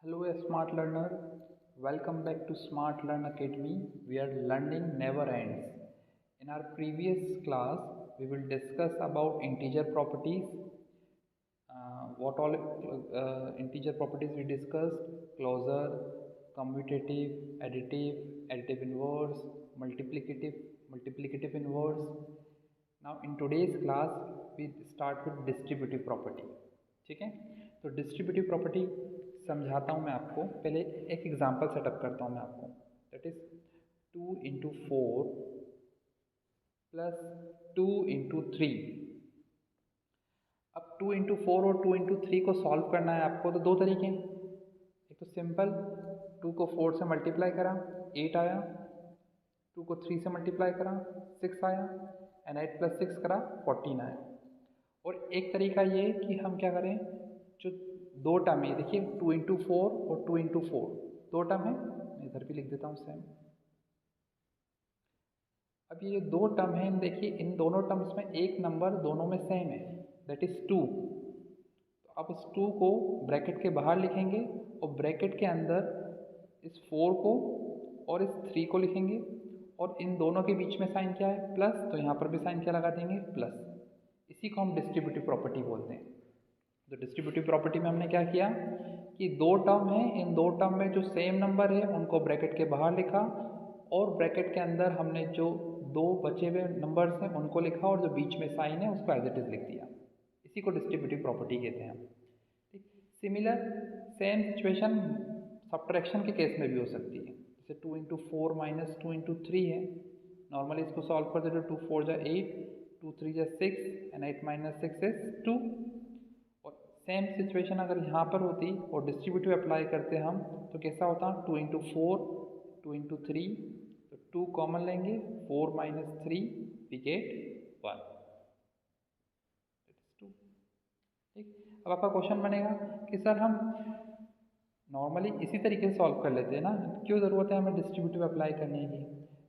Hello, smart learner. Welcome back to Smart Learn Academy, where learning never ends. In our previous class, we will discuss about integer properties. What all integer properties we discussed: closure, commutative, additive inverse, multiplicative inverse. Now, in today's class, we start with distributive property. ठीक है, तो distributive property समझाता हूँ मैं आपको। पहले एक example setup करता हूँ मैं आपको। That is 2 × 4 plus 2 × 3। अब 2 × 4 और 2 × 3 को सॉल्व करना है आपको, तो दो तरीके हैं। एक तो सिंपल, 2 को 4 से मल्टीप्लाई करा 8 आया, 2 को 3 से मल्टीप्लाई करा 6 आया, एंड 8 + 6 करा 14 आया। और एक तरीका ये कि हम क्या करें, जो दो टर्म है, देखिए 2 × 4 और 2 × 4 दो टर्म है, मैं इधर भी लिख देता हूँ सेम। अब ये दो टर्म है, देखिए इन दोनों टर्म्स में एक नंबर दोनों में सेम है, दैट इज 2। तो आप उस 2 को ब्रैकेट के बाहर लिखेंगे और ब्रैकेट के अंदर इस 4 को और इस 3 को लिखेंगे, और इन दोनों के बीच में साइन क्या है, प्लस, तो यहाँ पर भी साइन क्या लगा देंगे, प्लस। इसी को हम डिस्ट्रीब्यूटिव प्रॉपर्टी बोलते हैं। तो डिस्ट्रीब्यूटिव प्रॉपर्टी में हमने क्या किया कि दो टर्म है, इन दो टर्म में जो सेम नंबर है उनको ब्रैकेट के बाहर लिखा, और ब्रैकेट के अंदर हमने जो दो बचे हुए नंबर्स हैं उनको लिखा, और जो बीच में साइन है उसको एज इट इज लिख दिया। इसी को डिस्ट्रीब्यूटिव प्रॉपर्टी कहते हैं हम। ठीक, सिमिलर सेम सिचुएशन सब्ट्रैक्शन के केस में भी हो सकती है। जैसे 2 × 4 - 2 × 3 है, नॉर्मली इसको सॉल्व कर दे तो 2 × 4 = 8, 2 × 3 = 6, एंड 8 - 6 = 2। और सेम सिचुएशन अगर यहाँ पर होती और डिस्ट्रीब्यूटिव अप्लाई करते हम, तो कैसा होता, 2 × 4, 2 × 3, तो 2 कॉमन लेंगे, 4 - 3 वी गेट 1, दैट इज 2। ठीक, अब आपका क्वेश्चन बनेगा कि सर हम नॉर्मली इसी तरीके से सॉल्व कर लेते हैं ना, क्यों ज़रूरत है हमें डिस्ट्रीब्यूटिव अप्लाई करने की।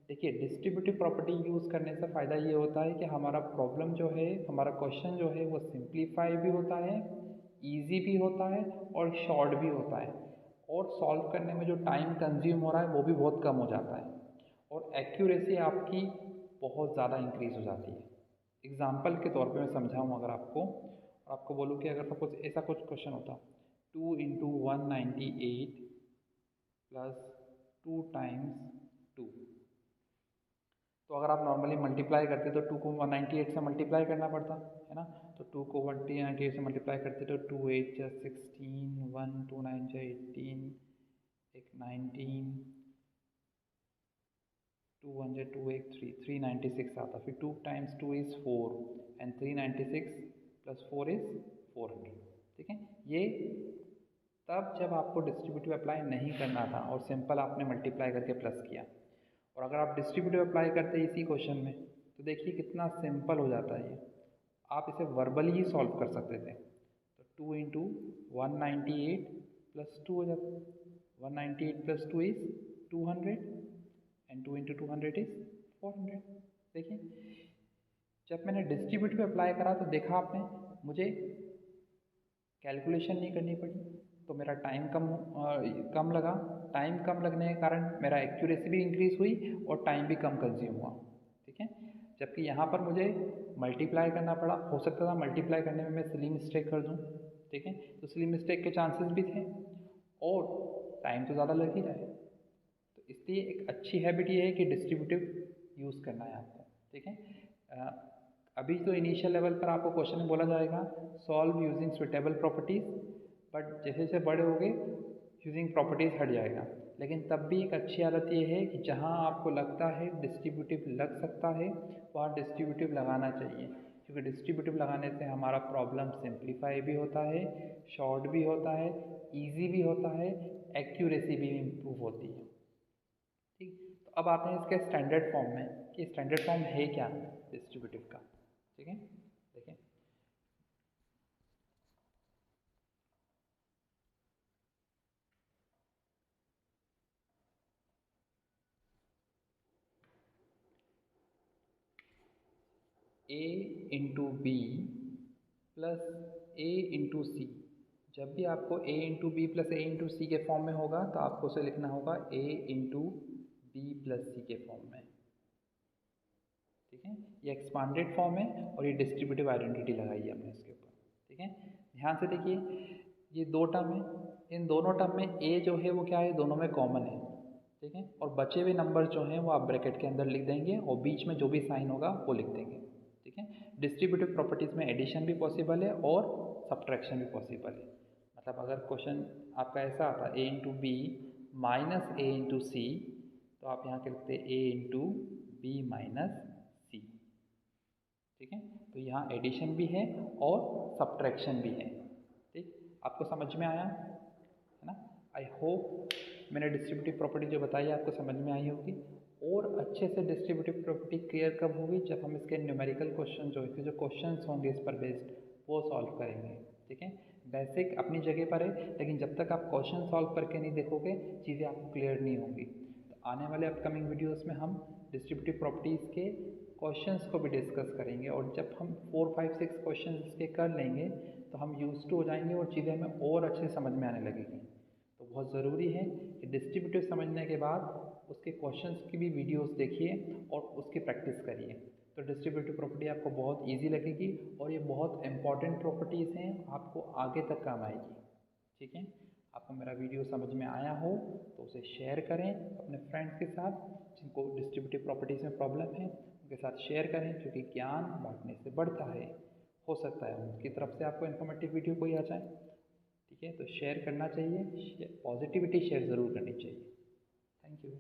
देखिए, डिस्ट्रीब्यूटिव प्रॉपर्टी यूज़ करने से फ़ायदा ये होता है कि हमारा प्रॉब्लम जो है, हमारा क्वेश्चन जो है वो सिंप्लीफाई भी होता है, इजी भी होता है और शॉर्ट भी होता है, और सॉल्व करने में जो टाइम कंज्यूम हो रहा है वो भी बहुत कम हो जाता है, और एक्यूरेसी आपकी बहुत ज़्यादा इंक्रीज़ हो जाती है। एग्जाम्पल के तौर पे मैं समझाऊँ अगर आपको, और आपको बोलूँ कि अगर सपोज ऐसा कुछ क्वेश्चन होता, 2 × 198 प्लस 2 × 2। तो अगर आप नॉर्मली मल्टीप्लाई करते तो 2 को 198 से मल्टीप्लाई करना पड़ता है ना, तो 2 को 198 से मल्टीप्लाई करते तो 2 × 8 = 16, 1 2 9 = 18, एक 19, 2 1 = 2 एक 3, 396 आता। फिर 2 × 2 = 4, एंड 396 + 4 = 400। ठीक है, ये तब जब आपको डिस्ट्रीब्यूटिव अप्लाई नहीं करना था और सिंपल आपने मल्टीप्लाई करके प्लस किया। और अगर आप डिस्ट्रीब्यूटिव अप्लाई करते हैं इसी क्वेश्चन में, तो देखिए कितना सिंपल हो जाता है ये। आप इसे वर्बली ही सॉल्व कर सकते थे। तो 2 × 198 + 2 हो जाता, 198 + 2 = 200, एंड 2 × 200 = 400। देखिए, जब मैंने डिस्ट्रीब्यूटिव अप्लाई करा तो देखा आपने, मुझे कैलकुलेशन नहीं करनी पड़ी, तो मेरा टाइम कम लगा। टाइम कम लगने के कारण मेरा एक्यूरेसी भी इंक्रीज़ हुई और टाइम भी कम कंज्यूम हुआ। ठीक है, जबकि यहाँ पर मुझे मल्टीप्लाई करना पड़ा, हो सकता था मल्टीप्लाई करने में मैं सिली मिस्टेक कर दूँ। ठीक है, तो सिली मिस्टेक के चांसेस भी थे, और टाइम तो ज़्यादा लग ही रहा है। तो इसलिए एक अच्छी हैबिट ये है कि डिस्ट्रीब्यूटिव यूज़ करना है आपको। ठीक है, अभी तो इनिशियल लेवल पर आपको क्वेश्चन में बोला जाएगा solve using suitable properties, but जैसे जैसे बड़े होंगे यूजिंग प्रॉपर्टीज़ हट जाएगा। लेकिन तब भी एक अच्छी आदत ये है कि जहाँ आपको लगता है डिस्ट्रीब्यूटिव लग सकता है, वहाँ डिस्ट्रीब्यूटिव लगाना चाहिए, क्योंकि डिस्ट्रीब्यूटिव लगाने से हमारा प्रॉब्लम सिंप्लीफाई भी होता है, शॉर्ट भी होता है, ईजी भी होता है, एक्यूरेसी भी इम्प्रूव होती है। ठीक, तो अब आते हैं इसके स्टैंडर्ड फॉर्म में कि स्टैंडर्ड फॉर्म है क्या डिस्ट्रीब्यूटिव का। ठीक है, देखें, a × b + a × c, जब भी आपको a into B plus A into C के फॉर्म में होगा तो आपको उसे लिखना होगा a इंटू बी प्लस सी के फॉर्म में। ठीक है, ये एक्सपांडेड फॉर्म है और ये डिस्ट्रीब्यूटिव आइडेंटिटी लगाई है हमने इसके ऊपर। ठीक है, ध्यान से देखिए, ये दो टर्म है, इन दोनों टर्म में a जो है वो क्या है, दोनों में कॉमन है। ठीक है, और बचे हुए नंबर जो हैं वो आप ब्रैकेट के अंदर लिख देंगे और बीच में जो भी साइन होगा वो लिख देंगे। ठीक है, डिस्ट्रीब्यूटिव प्रॉपर्टीज़ में एडिशन भी पॉसिबल है और सब्ट्रैक्शन भी पॉसिबल है। मतलब अगर क्वेश्चन आपका ऐसा आता a into B minus A into C, तो आप यहाँ के लिखते a into B minus C. ठीक है, तो यहाँ एडिशन भी है और सब्ट्रैक्शन भी है। ठीक, आपको समझ में आया है ना? आई होप मैंने डिस्ट्रीब्यूटिव प्रॉपर्टी जो बताई आपको समझ में आई होगी। और अच्छे से डिस्ट्रीब्यूटिव प्रॉपर्टी क्लियर कब होगी, जब हम इसके न्यूमेरिकल क्वेश्चन जो क्वेश्चंस होंगे इस पर बेस्ड वो सॉल्व करेंगे। ठीक है, बेसिक अपनी जगह पर है, लेकिन जब तक आप क्वेश्चन सॉल्व करके नहीं देखोगे चीज़ें आपको क्लियर नहीं होंगी। तो आने वाले अपकमिंग वीडियोस में हम डिस्ट्रीब्यूटिव प्रॉपर्टीज़ के क्वेश्चंस को भी डिस्कस करेंगे, और जब हम 4, 5, 6 क्वेश्चन इसके कर लेंगे तो हम यूज टू हो जाएंगे और चीज़ें हमें और अच्छे समझ में आने लगेगी। तो बहुत ज़रूरी है कि डिस्ट्रीब्यूटिव समझने के बाद उसके क्वेश्चंस की भी वीडियोस देखिए और उसकी प्रैक्टिस करिए, तो डिस्ट्रीब्यूटिव प्रॉपर्टी आपको बहुत इजी लगेगी और ये बहुत इंपॉर्टेंट प्रॉपर्टीज़ हैं, आपको आगे तक काम आएगी। ठीक है, आपको मेरा वीडियो समझ में आया हो तो उसे शेयर करें अपने फ्रेंड्स के साथ जिनको डिस्ट्रीब्यूटिव प्रॉपर्टीज़ में प्रॉब्लम है, उनके साथ शेयर करें, क्योंकि ज्ञान बांटने से बढ़ता है। हो सकता है उनकी तरफ से आपको इन्फॉर्मेटिव वीडियो कोई आ जाए। ठीक है, तो शेयर करना चाहिए, पॉजिटिविटी शेयर ज़रूर करनी चाहिए। Thank you.